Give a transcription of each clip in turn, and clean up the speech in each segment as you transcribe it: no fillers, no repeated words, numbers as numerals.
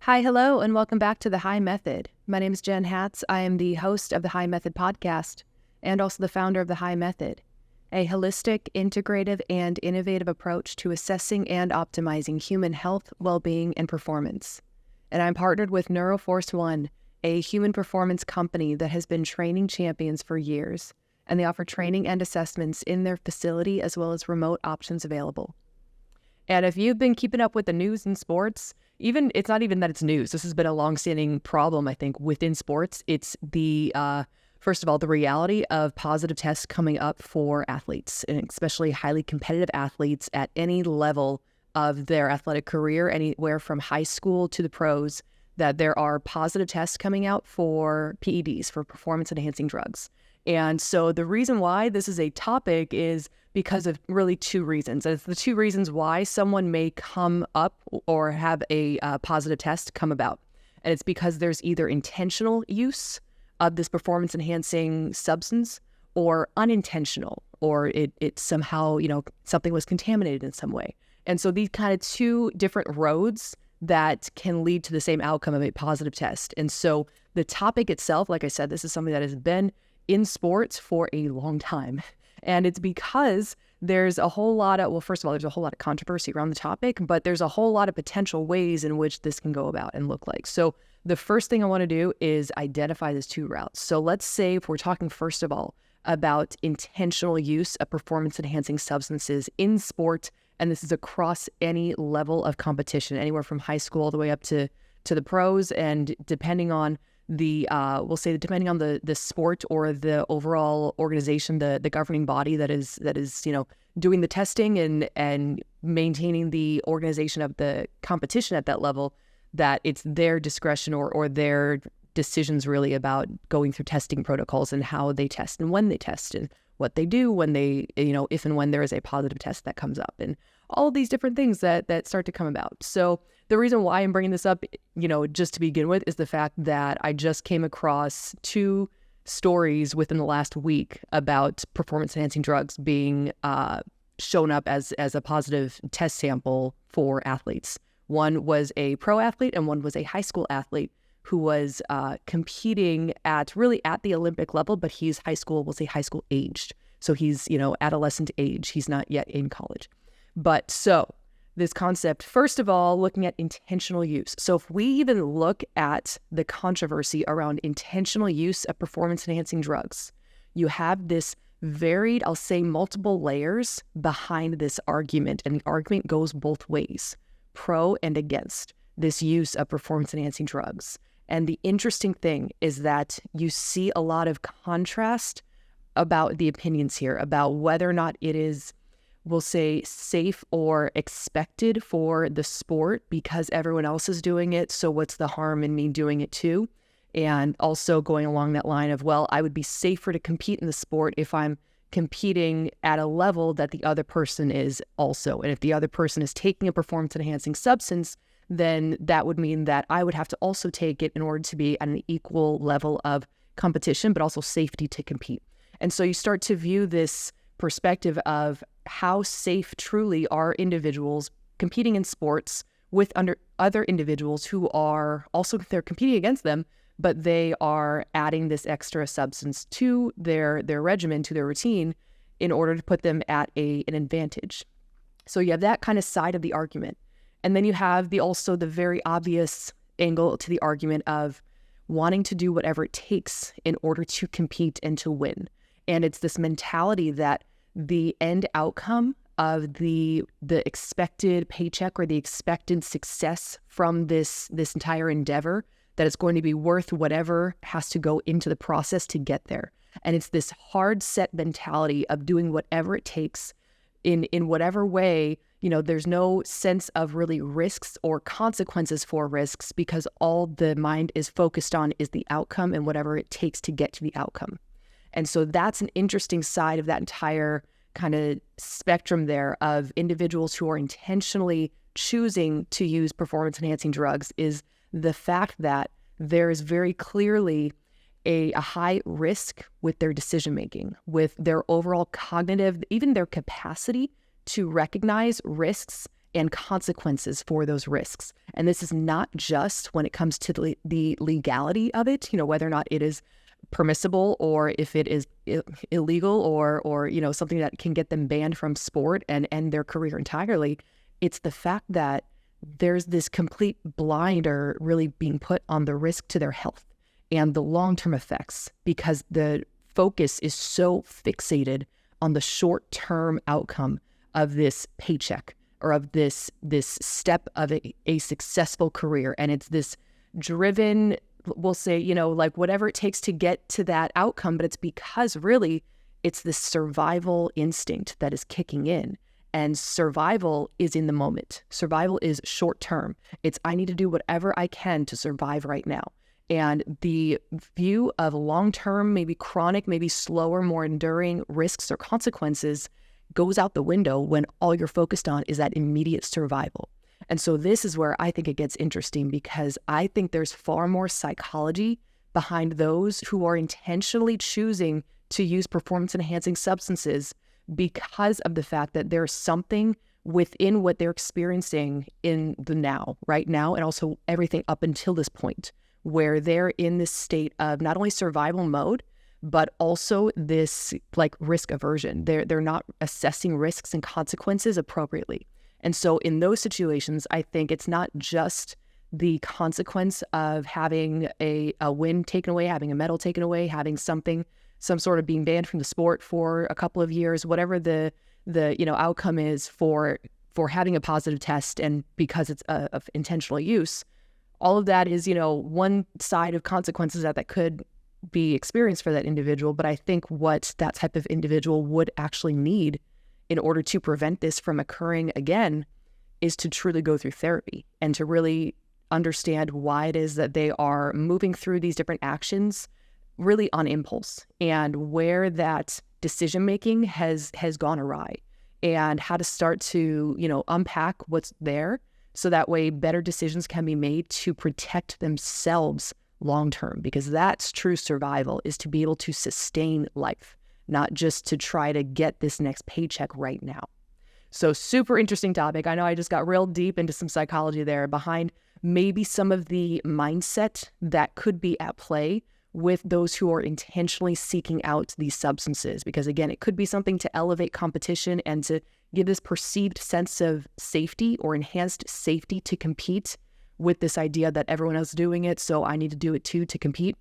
Hi, hello, and welcome back to The High Method. My name is Jen Hatz. I am the host of The High Method podcast and also the founder of The High Method, a holistic, integrative, and innovative approach to assessing and optimizing human health, well-being, and performance. And I'm partnered with Neuroforce One, a human performance company that has been training champions for years, and they offer training and assessments in their facility as well as remote options available. And if you've been keeping up with the news in sports, it's not even that it's news. This has been a longstanding problem, I think, within sports. It's first of all, the reality of positive tests coming up for athletes, and especially highly competitive athletes at any level of their athletic career, anywhere from high school to the pros, that there are positive tests coming out for PEDs, for performance-enhancing drugs. And so the reason why this is a topic is because of really two reasons. It's the two reasons why someone may come up or have a positive test come about. And it's because there's either intentional use of this performance-enhancing substance or unintentional, or it somehow, something was contaminated in some way. And so these kind of two different roads that can lead to the same outcome of a positive test. And so the topic itself, like I said, this is something that has been in sports for a long time. And it's because there's a whole lot of, first of all, there's a whole lot of controversy around the topic, but there's a whole lot of potential ways in which this can go about and look like. So the first thing I want to do is identify these two routes. So let's say if we're talking, first of all, about intentional use of performance-enhancing substances in sport, and this is across any level of competition, anywhere from high school all the way up to the pros, and depending on depending on the sport or the overall organization, the governing body that is doing the testing and maintaining the organization of the competition at that level, that it's their discretion or their decisions really about going through testing protocols and how they test and when they test and what they do when they, if and when there is a positive test that comes up, and all of these different things that start to come about. So the reason why I'm bringing this up, just to begin with, is the fact that I just came across two stories within the last week about performance-enhancing drugs being shown up as a positive test sample for athletes. One was a pro athlete and one was a high school athlete who was competing at the Olympic level, but he's high school aged. So he's, adolescent age. He's not yet in college. But so this concept, first of all, looking at intentional use. So if we even look at the controversy around intentional use of performance-enhancing drugs, you have this varied, I'll say multiple layers behind this argument. And the argument goes both ways, pro and against this use of performance-enhancing drugs. And the interesting thing is that you see a lot of contrast about the opinions here, about whether or not it is, we'll say, safe or expected for the sport because everyone else is doing it. So what's the harm in me doing it too? And also going along that line of, well, I would be safer to compete in the sport if I'm competing at a level that the other person is also. And if the other person is taking a performance-enhancing substance, then that would mean that I would have to also take it in order to be at an equal level of competition, but also safety to compete. And so you start to view this perspective of how safe truly are individuals competing in sports with other individuals who are also, they're competing against them, but they are adding this extra substance to their regimen, to their routine, in order to put them at an advantage. So you have that kind of side of the argument. And then you have the very obvious angle to the argument of wanting to do whatever it takes in order to compete and to win. And it's this mentality that the end outcome of the expected paycheck or the expected success from this entire endeavor, that it's going to be worth whatever has to go into the process to get there. And it's this hard set mentality of doing whatever it takes in whatever way. There's no sense of really risks or consequences for risks because all the mind is focused on is the outcome and whatever it takes to get to the outcome. And so that's an interesting side of that entire kind of spectrum there of individuals who are intentionally choosing to use performance-enhancing drugs, is the fact that there is very clearly a high risk with their decision-making, with their overall cognitive, even their capacity to recognize risks and consequences for those risks. And this is not just when it comes to the legality of it, whether or not it is permissible or if it is illegal or something that can get them banned from sport and end their career entirely. It's the fact that there's this complete blinder really being put on the risk to their health and the long-term effects, because the focus is so fixated on the short-term outcome of this paycheck or of this step of a successful career. And it's this driven, we'll say, like whatever it takes to get to that outcome, but it's because really it's this survival instinct that is kicking in. And survival is in the moment. Survival is short-term. It's I need to do whatever I can to survive right now. And the view of long-term, maybe chronic, maybe slower, more enduring risks or consequences goes out the window when all you're focused on is that immediate survival. And so this is where I think it gets interesting, because I think there's far more psychology behind those who are intentionally choosing to use performance-enhancing substances because of the fact that there's something within what they're experiencing in the now, right now, and also everything up until this point, where they're in this state of not only survival mode, but also this like risk aversion. They're not assessing risks and consequences appropriately. And so in those situations, I think it's not just the consequence of having a win taken away, having a medal taken away, having some sort of being banned from the sport for a couple of years, whatever the outcome is for having a positive test and because it's of intentional use. All of that is, one side of consequences that could be experienced for that individual. But I think what that type of individual would actually need in order to prevent this from occurring again is to truly go through therapy and to really understand why it is that they are moving through these different actions really on impulse, and where that decision-making has gone awry, and how to start to, unpack what's there so that way better decisions can be made to protect themselves long-term, because that's true survival, is to be able to sustain life, not just to try to get this next paycheck right now. So super interesting topic. I know I just got real deep into some psychology there behind maybe some of the mindset that could be at play with those who are intentionally seeking out these substances. Because again, it could be something to elevate competition and to give this perceived sense of safety or enhanced safety to compete with this idea that everyone else is doing it, so I need to do it too to compete.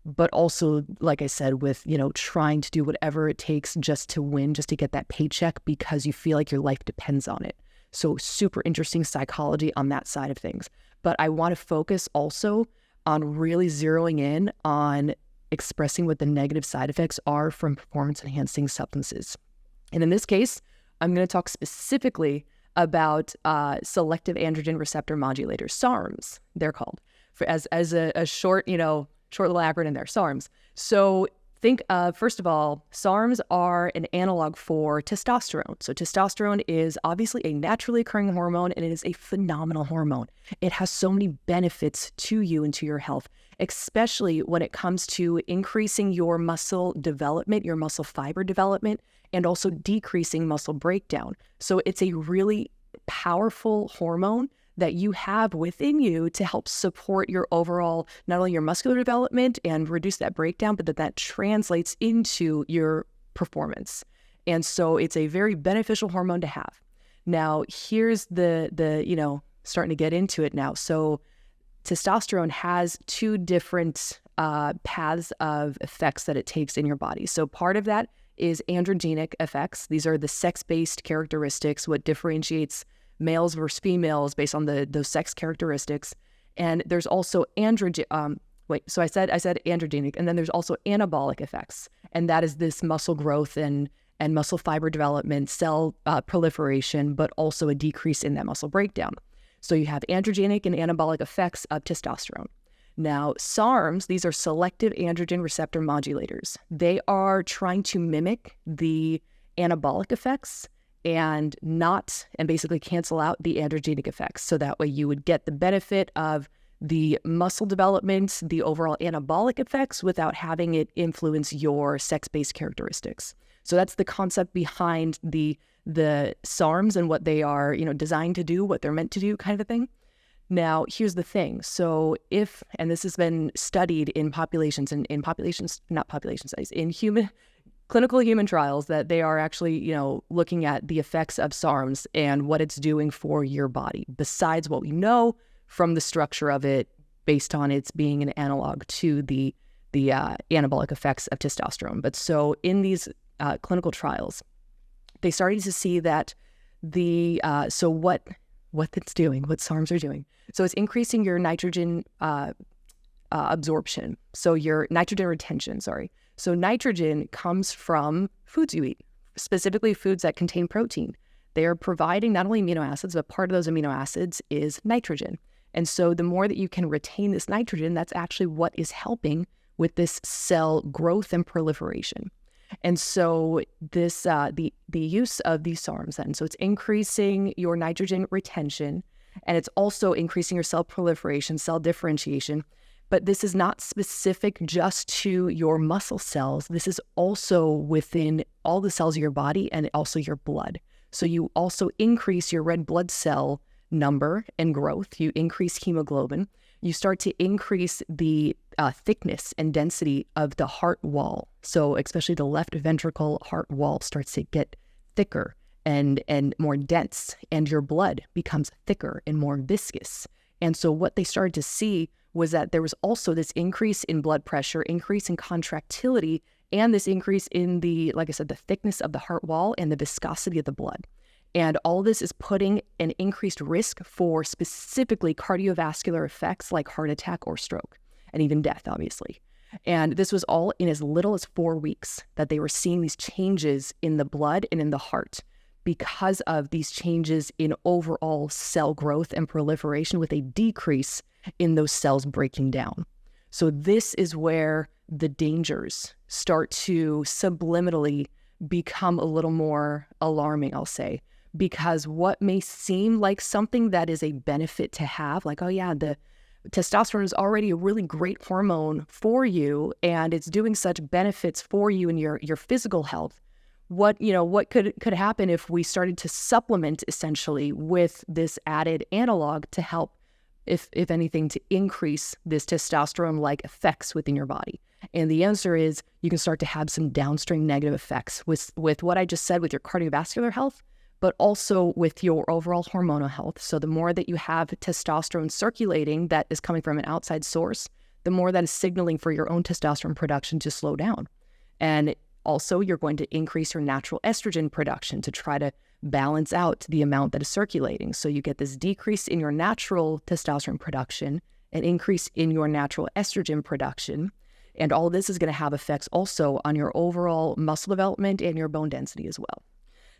But also, like I said, with, trying to do whatever it takes just to win, just to get that paycheck because you feel like your life depends on it. So super interesting psychology on that side of things. But I want to focus also on really zeroing in on expressing what the negative side effects are from performance-enhancing substances. And in this case, I'm going to talk specifically about selective androgen receptor modulators, SARMs, they're called, as a short little acronym there, SARMs. So think of, first of all, SARMs are an analog for testosterone. So testosterone is obviously a naturally occurring hormone, and it is a phenomenal hormone. It has so many benefits to you and to your health, especially when it comes to increasing your muscle development, your muscle fiber development, and also decreasing muscle breakdown. So it's a really powerful hormone that you have within you to help support your overall, not only your muscular development and reduce that breakdown, but that translates into your performance. And so it's a very beneficial hormone to have. Now, here's the starting to get into it now. So testosterone has two different paths of effects that it takes in your body. So part of that is androgenic effects. These are the sex-based characteristics, what differentiates males versus females based on those sex characteristics. And there's also I said androgenic, and then there's also anabolic effects. And that is this muscle growth and muscle fiber development, cell proliferation, but also a decrease in that muscle breakdown. So you have androgenic and anabolic effects of testosterone. Now, SARMs, these are selective androgen receptor modulators. They are trying to mimic the anabolic effects and basically cancel out the androgenic effects. So that way you would get the benefit of the muscle development, the overall anabolic effects, without having it influence your sex-based characteristics. So that's the concept behind the SARMs and what they are, designed to do, what they're meant to do, kind of a thing. Now, here's the thing. So and this has been studied in populations, not population studies, in clinical human trials, that they are actually, looking at the effects of SARMs and what it's doing for your body, besides what we know from the structure of it based on its being an analog to the anabolic effects of testosterone. But so in these clinical trials, they started to see that what it's doing, what SARMs are doing. So it's increasing your nitrogen absorption. So your nitrogen retention, sorry. So nitrogen comes from foods you eat, specifically foods that contain protein. They are providing not only amino acids, but part of those amino acids is nitrogen. And so the more that you can retain this nitrogen, that's actually what is helping with this cell growth and proliferation. And so this the use of these SARMs then, so it's increasing your nitrogen retention, and it's also increasing your cell proliferation, cell differentiation. But this is not specific just to your muscle cells. This is also within all the cells of your body and also your blood. So you also increase your red blood cell number and growth. You increase hemoglobin. You start to increase the thickness and density of the heart wall. So especially the left ventricle heart wall starts to get thicker and more dense, and your blood becomes thicker and more viscous. And so what they started to see was that there was also this increase in blood pressure, increase in contractility, and this increase in like I said, the thickness of the heart wall and the viscosity of the blood. And all this is putting an increased risk for specifically cardiovascular effects like heart attack or stroke, and even death, obviously. And this was all in as little as 4 weeks that they were seeing these changes in the blood and in the heart because of these changes in overall cell growth and proliferation, with a decrease in those cells breaking down. So this is where the dangers start to subliminally become a little more alarming, I'll say. Because what may seem like something that is a benefit to have, like, oh yeah, the testosterone is already a really great hormone for you and it's doing such benefits for you in your physical health. What could happen if we started to supplement essentially with this added analog to help, if anything, to increase this testosterone-like effects within your body? And the answer is you can start to have some downstream negative effects with what I just said with your cardiovascular health, but also with your overall hormonal health. So the more that you have testosterone circulating that is coming from an outside source, the more that is signaling for your own testosterone production to slow down. And also, you're going to increase your natural estrogen production to try to balance out the amount that is circulating. So you get this decrease in your natural testosterone production, an increase in your natural estrogen production. And all of this is going to have effects also on your overall muscle development and your bone density as well.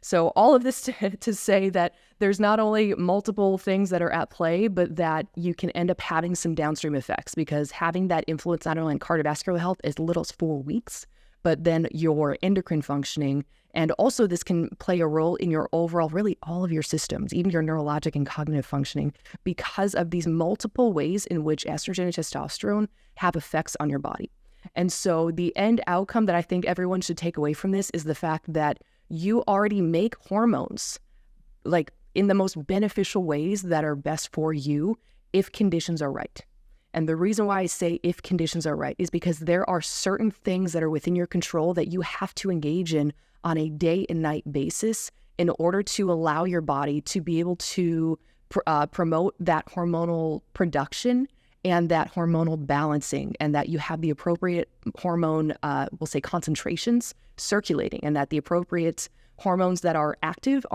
So all of this to say that there's not only multiple things that are at play, but that you can end up having some downstream effects, because having that influence not only on cardiovascular health as little as 4 weeks, but then your endocrine functioning. And also this can play a role in your overall, really all of your systems, even your neurologic and cognitive functioning, because of these multiple ways in which estrogen and testosterone have effects on your body. And so the end outcome that I think everyone should take away from this is the fact that you already make hormones like in the most beneficial ways that are best for you if conditions are right. And the reason why I say if conditions are right is because there are certain things that are within your control that you have to engage in on a day and night basis in order to allow your body to be able to promote that hormonal production and that hormonal balancing, and that you have the appropriate hormone, we'll say concentrations circulating, and that the appropriate hormones that are active,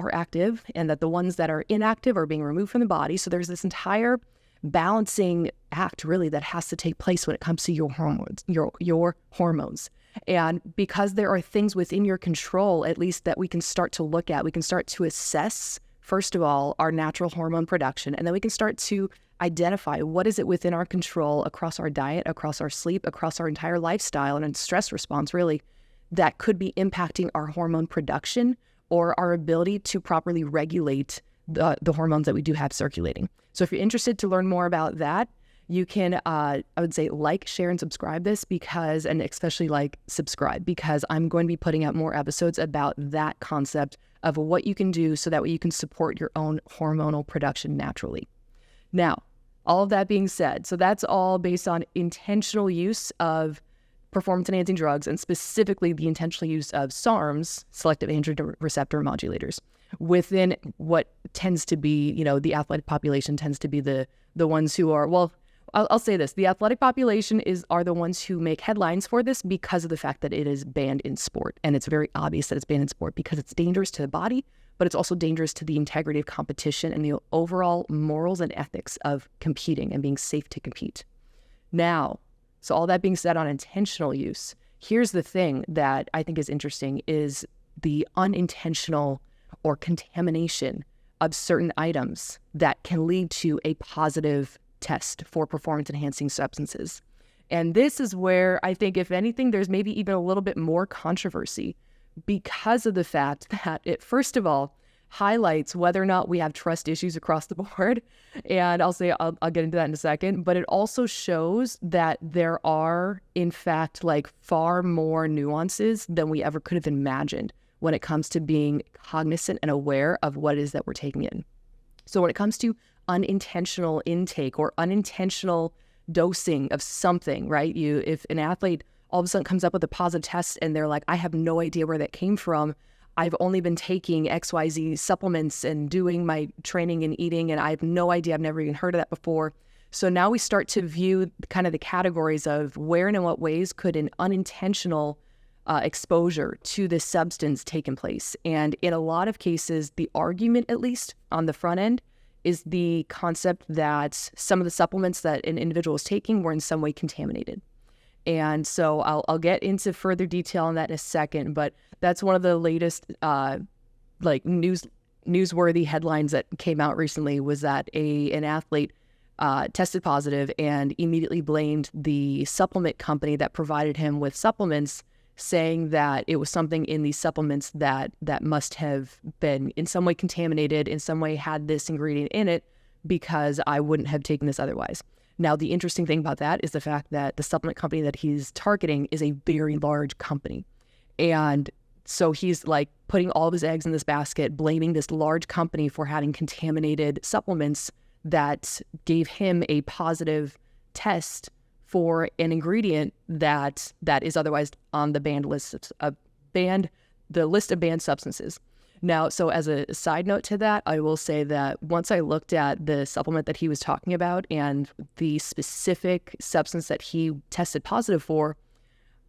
and that the ones that are inactive are being removed from the body. So there's this entire balancing act really that has to take place when it comes to your hormones, your hormones. And because there are things within your control, at least, that we can start to look at, we can start to assess, first of all, our natural hormone production, and then we can start to identify what is it within our control across our diet, across our sleep, across our entire lifestyle and stress response, really, that could be impacting our hormone production or our ability to properly regulate the hormones that we do have circulating. So if you're interested to learn more about that, you can, I would say, like, share, and subscribe this because, and especially like subscribe, because I'm going to be putting out more episodes about that concept of what you can do so that way you can support your own hormonal production naturally. Now, all of that being said, so that's all based on intentional use of performance-enhancing drugs, and specifically the intentional use of SARMs, selective androgen receptor modulators, within what tends to be, the athletic population tends to be the ones who are, well, I'll say this, the athletic population are the ones who make headlines for this because of the fact that it is banned in sport. And it's very obvious that it's banned in sport because it's dangerous to the body, but it's also dangerous to the integrity of competition and the overall morals and ethics of competing and being safe to compete. Now, so all that being said on intentional use, here's the thing that I think is interesting is the unintentional or contamination of certain items that can lead to a positive test for performance-enhancing substances. And this is where I think, if anything, there's maybe even a little bit more controversy because of the fact that it, first of all, highlights whether or not we have trust issues across the board. And I'll get into that in a second, but it also shows that there are, in fact, like far more nuances than we ever could have imagined when it comes to being cognizant and aware of what it is that we're taking in. So when it comes to unintentional intake or unintentional dosing of something, right? If an athlete all of a sudden comes up with a positive test and they're like, I have no idea where that came from. I've only been taking XYZ supplements and doing my training and eating, and I have no idea. I've never even heard of that before. So now we start to view kind of the categories of where and in what ways could an unintentional exposure to this substance taken place. And in a lot of cases, the argument, at least on the front end, is the concept that some of the supplements that an individual is taking were in some way contaminated. And so I'll get into further detail on that in a second, but that's one of the latest newsworthy headlines that came out recently was that an athlete tested positive and immediately blamed the supplement company that provided him with supplements, saying that it was something in these supplements that must have been in some way contaminated, in some way had this ingredient in it, because I wouldn't have taken this otherwise. Now, the interesting thing about that is the fact that the supplement company that he's targeting is a very large company. And so he's like putting all of his eggs in this basket, blaming this large company for having contaminated supplements that gave him a positive test for an ingredient that is otherwise on the banned list of banned substances. Now, so as a side note to that, I will say that once I looked at the supplement that he was talking about and the specific substance that he tested positive for,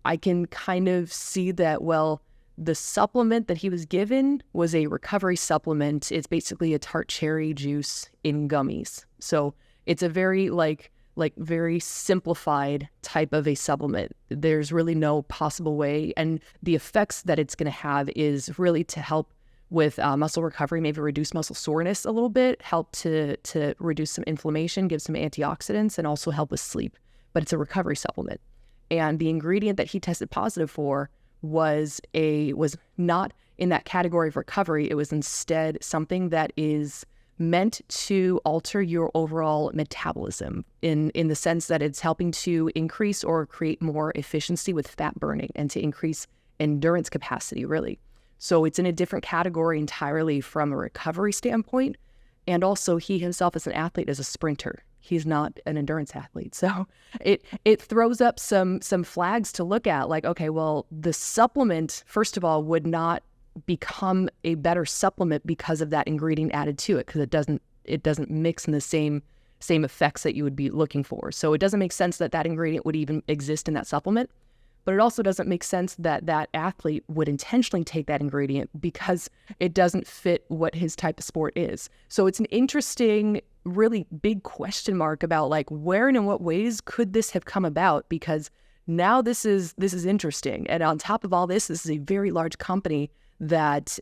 I can kind of see that, well, the supplement that he was given was a recovery supplement. It's basically a tart cherry juice in gummies. So it's a very very simplified type of a supplement. There's really no possible way. And the effects that it's going to have is really to help with muscle recovery, maybe reduce muscle soreness a little bit, help to reduce some inflammation, give some antioxidants, and also help with sleep. But it's a recovery supplement. And the ingredient that he tested positive for was not in that category of recovery. It was instead something that is meant to alter your overall metabolism in the sense that it's helping to increase or create more efficiency with fat burning and to increase endurance capacity, really. So it's in a different category entirely from a recovery standpoint. And also he himself as an athlete is a sprinter. He's not an endurance athlete. So it throws up some flags to look at, like, okay, well, the supplement, first of all, would not become a better supplement because of that ingredient added to it, because it doesn't mix in the same effects that you would be looking for. So it doesn't make sense that ingredient would even exist in that supplement. But it also doesn't make sense that that athlete would intentionally take that ingredient because it doesn't fit what his type of sport is. So it's an interesting, really big question mark about like where and in what ways could this have come about, because now this is interesting. And on top of all this is a very large company that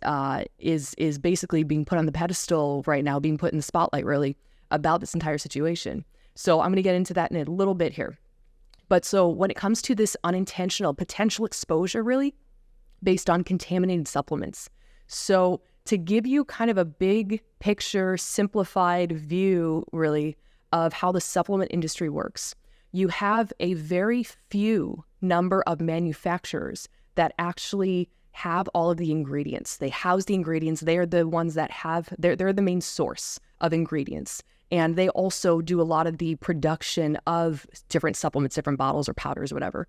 is basically being put on the pedestal right now, being put in the spotlight really about this entire situation. So I'm going to get into that in a little bit here. But so when it comes to this unintentional potential exposure, really based on contaminated supplements. So to give you kind of a big picture, simplified view, really, of how the supplement industry works. You have a very few number of manufacturers that actually have all of the ingredients. They house the ingredients. They are the ones that they're the main source of ingredients. And they also do a lot of the production of different supplements, different bottles or powders, whatever,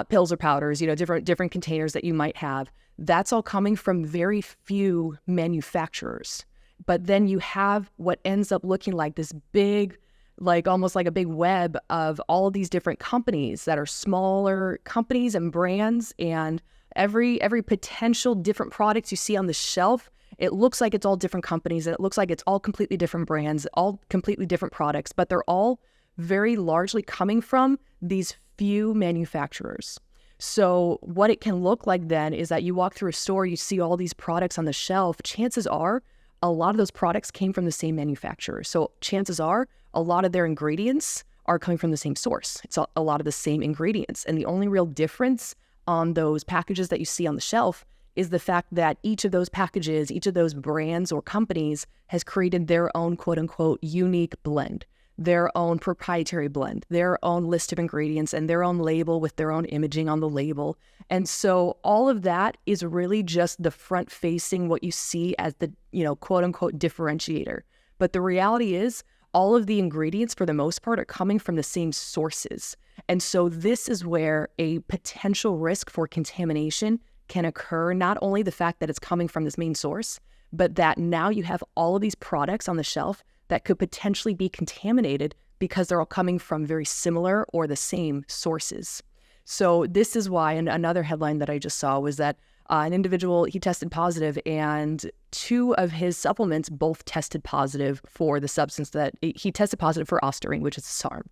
pills or powders, different containers that you might have. That's all coming from very few manufacturers. But then you have what ends up looking like this big, like almost like a big web of all of these different companies that are smaller companies and brands, and every potential different products you see on the shelf, it looks like it's all different companies, and it looks like it's all completely different brands, all completely different products, but they're all very largely coming from these few manufacturers. So what it can look like then is that you walk through a store, you see all these products on the shelf. Chances are a lot of those products came from the same manufacturer. So chances are a lot of their ingredients are coming from the same source. It's a lot of the same ingredients. And the only real difference on those packages that you see on the shelf is the fact that each of those packages, each of those brands or companies has created their own quote unquote unique blend, their own proprietary blend, their own list of ingredients, and their own label with their own imaging on the label. And so all of that is really just the front facing, what you see as the, quote unquote differentiator. But the reality is all of the ingredients for the most part are coming from the same sources. And so this is where a potential risk for contamination can occur. Not only the fact that it's coming from this main source, but that now you have all of these products on the shelf that could potentially be contaminated because they're all coming from very similar or the same sources. So this is why, and another headline that I just saw was that an individual, he tested positive, and 2 of his supplements both tested positive for the substance that he tested positive for ostarine, which is a SARM.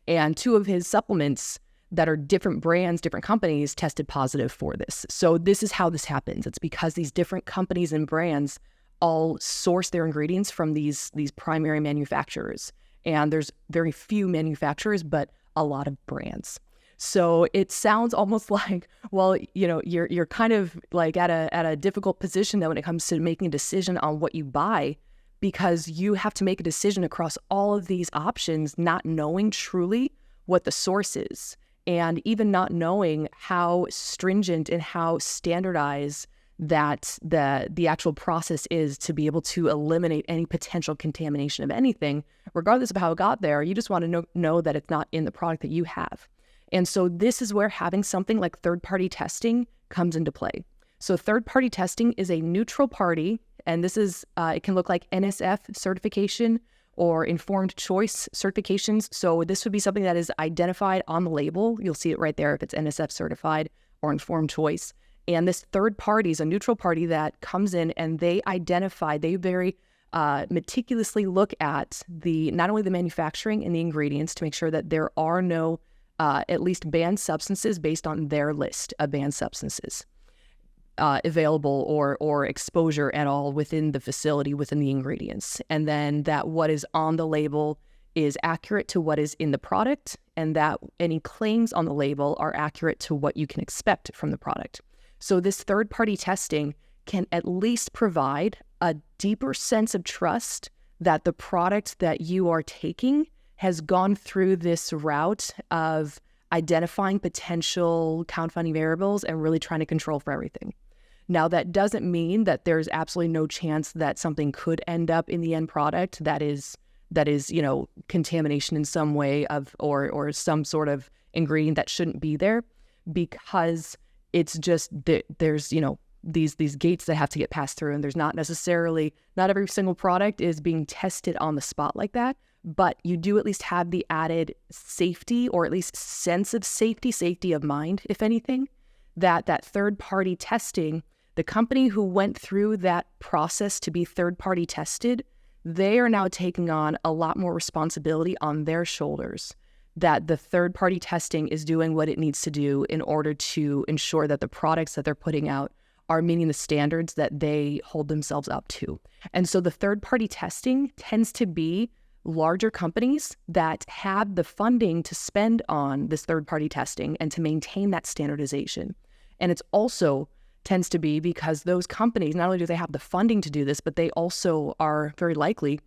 And 2 of his supplements that are different brands, different companies, tested positive for this. So this is how this happens. It's because these different companies and brands all source their ingredients from these primary manufacturers. And there's very few manufacturers, but a lot of brands. So it sounds almost like, well, you're kind of like at a difficult position though when it comes to making a decision on what you buy, because you have to make a decision across all of these options, not knowing truly what the source is, and even not knowing how stringent and how standardized that the actual process is to be able to eliminate any potential contamination of anything, regardless of how it got there. You just want to know that it's not in the product that you have. And so this is where having something like third-party testing comes into play. So third-party testing is a neutral party, and this is, it can look like NSF certification or informed choice certifications. So this would be something that is identified on the label. You'll see it right there if it's NSF certified or informed choice. And this third party is a neutral party that comes in and they very meticulously look at not only the manufacturing and the ingredients to make sure that there are no at least banned substances based on their list of banned substances available or exposure at all within the facility, within the ingredients. And then that what is on the label is accurate to what is in the product, and that any claims on the label are accurate to what you can expect from the product. So this third-party testing can at least provide a deeper sense of trust that the product that you are taking has gone through this route of identifying potential confounding variables and really trying to control for everything. Now, that doesn't mean that there's absolutely no chance that something could end up in the end product that is contamination in some way or some sort of ingredient that shouldn't be there, because it's just there's these gates that have to get passed through, and there's not every single product is being tested on the spot like that, but you do at least have the added safety, or at least sense of safety of mind, if anything, that third-party testing, the company who went through that process to be third-party tested, they are now taking on a lot more responsibility on their shoulders, that the third-party testing is doing what it needs to do in order to ensure that the products that they're putting out are meeting the standards that they hold themselves up to. And so the third-party testing tends to be larger companies that have the funding to spend on this third-party testing and to maintain that standardization. And it's also tends to be because those companies, not only do they have the funding to do this, but they also are very likely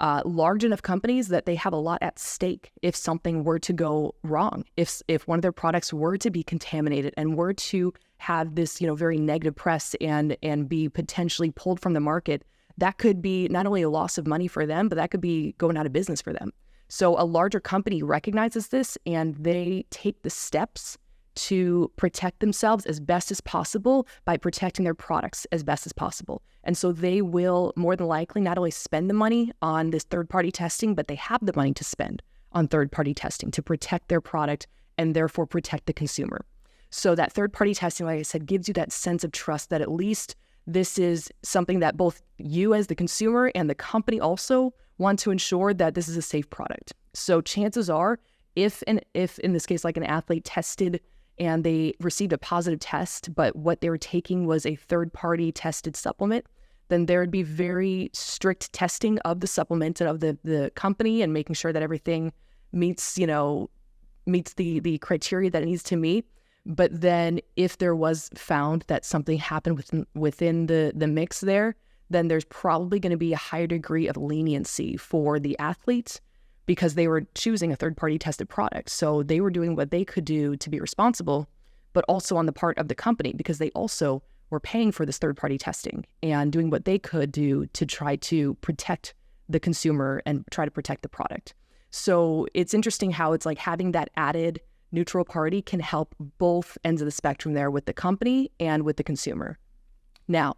large enough companies that they have a lot at stake if something were to go wrong, if one of their products were to be contaminated and were to have this, very negative press and be potentially pulled from the market. That could be not only a loss of money for them, but that could be going out of business for them. So a larger company recognizes this and they take the steps to protect themselves as best as possible by protecting their products as best as possible. And so they will more than likely not only spend the money on this third-party testing, but they have the money to spend on third-party testing to protect their product and therefore protect the consumer. So that third-party testing, like I said, gives you that sense of trust that at least this is something that both you as the consumer and the company also want to ensure that this is a safe product. So chances are, if in this case, like an athlete tested and they received a positive test, but what they were taking was a third-party tested supplement, then there would be very strict testing of the supplement and of the company and making sure that everything meets the criteria that it needs to meet. But then if there was found that something happened within the mix there, then there's probably going to be a higher degree of leniency for the athletes because they were choosing a third-party tested product. So they were doing what they could do to be responsible, but also on the part of the company because they also were paying for this third-party testing and doing what they could do to try to protect the consumer and try to protect the product. So it's interesting how it's like having that added neutral party can help both ends of the spectrum there with the company and with the consumer. Now,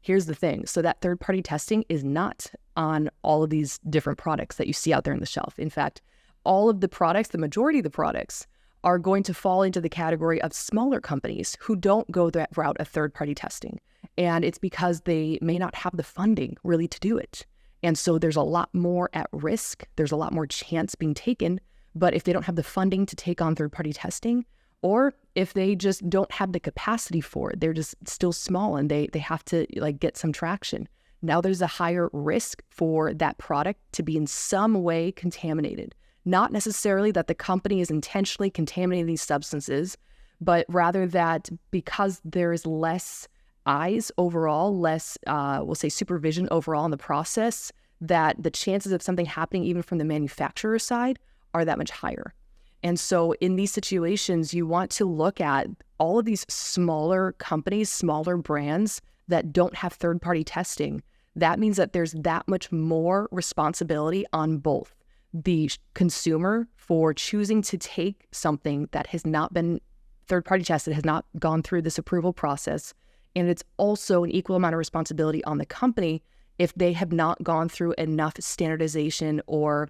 here's the thing. So that third-party testing is not on all of these different products that you see out there on the shelf. In fact, all of the products, the majority of the products, are going to fall into the category of smaller companies who don't go that route of third-party testing. And it's because they may not have the funding really to do it. And so there's a lot more at risk. There's a lot more chance being taken. But if they don't have the funding to take on third-party testing, or if they just don't have the capacity for it, they're just still small and they have to get some traction. Now there's a higher risk for that product to be in some way contaminated. Not necessarily that the company is intentionally contaminating these substances, but rather that because there is less eyes overall, less, we'll say supervision overall in the process, that the chances of something happening even from the manufacturer side are that much higher. And so in these situations, you want to look at all of these smaller companies, smaller brands that don't have third-party testing. That means that there's that much more responsibility on both the consumer for choosing to take something that has not been third-party tested, has not gone through this approval process. And it's also an equal amount of responsibility on the company if they have not gone through enough standardization or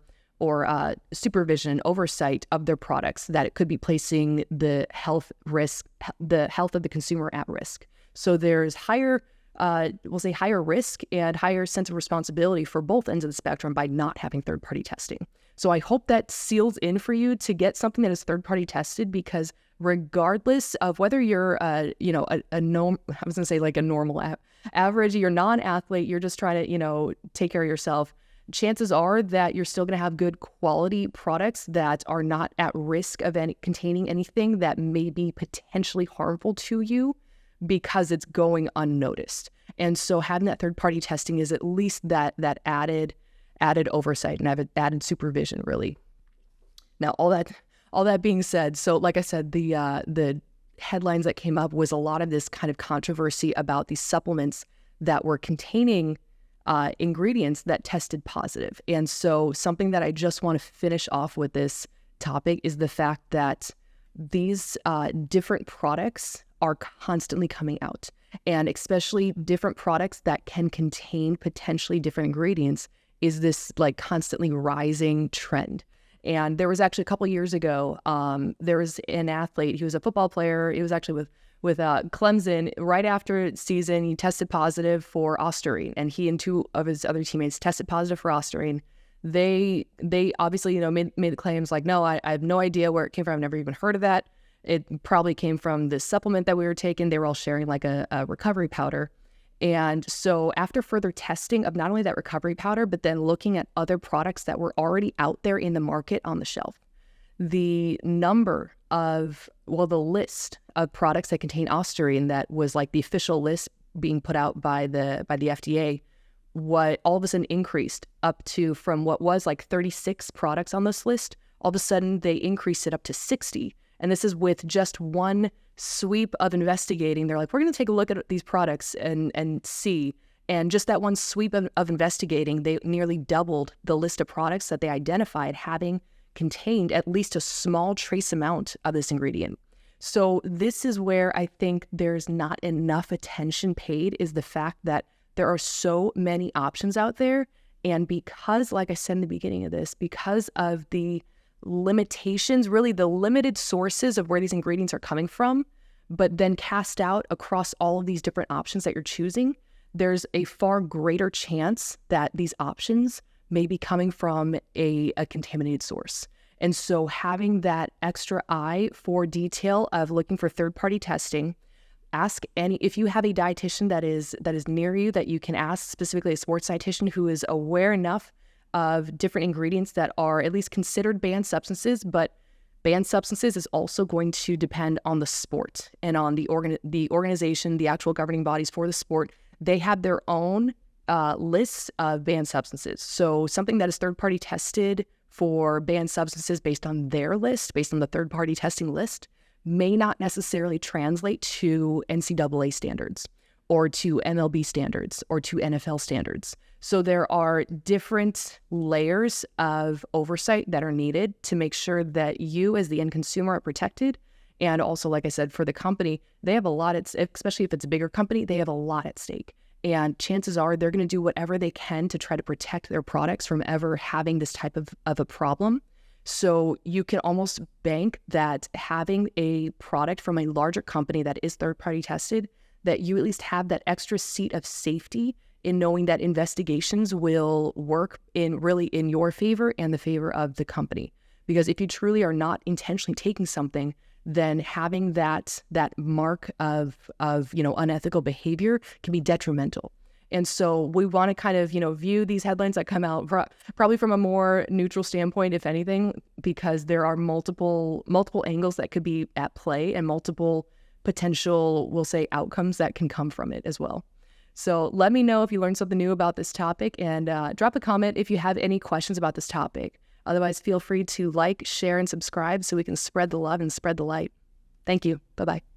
supervision, oversight of their products, that it could be placing the health of the consumer at risk. So there's higher risk and higher sense of responsibility for both ends of the spectrum by not having third-party testing. So I hope that seals in for you to get something that is third-party tested, because regardless of whether you're a normal average, you're non-athlete, you're just trying to, take care of yourself, chances are that you're still going to have good quality products that are not at risk of containing anything that may be potentially harmful to you because it's going unnoticed. And so having that third-party testing is at least that added oversight and added supervision, really. Now, all that being said, so like I said, the headlines that came up was a lot of this kind of controversy about these supplements that were containing ingredients that tested positive. And so something that I just want to finish off with this topic is the fact that these different products are constantly coming out, and especially different products that can contain potentially different ingredients is this constantly rising trend. And there was actually a couple of years ago, there was an athlete, he was a football player, he was actually with Clemson. Right after season, he tested positive for Ostarine, and he and two of his other teammates tested positive for Ostarine. They obviously, made the claims no, I have no idea where it came from. I've never even heard of that. It probably came from this supplement that we were taking. They were all sharing a recovery powder. And so after further testing of not only that recovery powder, but then looking at other products that were already out there in the market on the shelf, the list of products that contain Ostarine that was the official list being put out by the FDA what all of a sudden increased up to, from what was like 36 products on this list, all of a sudden they increased it up to 60. And this is with just one sweep of investigating. They're like, we're going to take a look at these products and see. And just that one sweep of investigating, they nearly doubled the list of products that they identified having contained at least a small trace amount of this ingredient. So this is where I think there's not enough attention paid, is the fact that there are so many options out there. And because, like I said in the beginning of this, because of the limitations, really the limited sources of where these ingredients are coming from, but then cast out across all of these different options that you're choosing, there's a far greater chance that these options may be coming from a contaminated source. And so having that extra eye for detail of looking for third-party testing, if you have a dietitian that is near you, that you can ask, specifically a sports dietitian who is aware enough of different ingredients that are at least considered banned substances. But banned substances is also going to depend on the sport and on the organization, the actual governing bodies for the sport. They have their own lists of banned substances. So something that is third-party tested for banned substances based on their list, based on the third-party testing list, may not necessarily translate to NCAA standards or to MLB standards or to NFL standards. So there are different layers of oversight that are needed to make sure that you as the end consumer are protected. And also, like I said, for the company, they have a lot especially if it's a bigger company, they have a lot at stake. And chances are they're going to do whatever they can to try to protect their products from ever having this type of a problem. So you can almost bank that having a product from a larger company that is third-party tested, that you at least have that extra seat of safety in knowing that investigations will work in your favor and the favor of the company. Because if you truly are not intentionally taking something, then having that mark of unethical behavior can be detrimental. And so we want to kind of, view these headlines that come out probably from a more neutral standpoint, if anything, because there are multiple angles that could be at play and multiple potential, we'll say, outcomes that can come from it as well. So let me know if you learned something new about this topic, and drop a comment if you have any questions about this topic. Otherwise, feel free to like, share, and subscribe so we can spread the love and spread the light. Thank you. Bye-bye.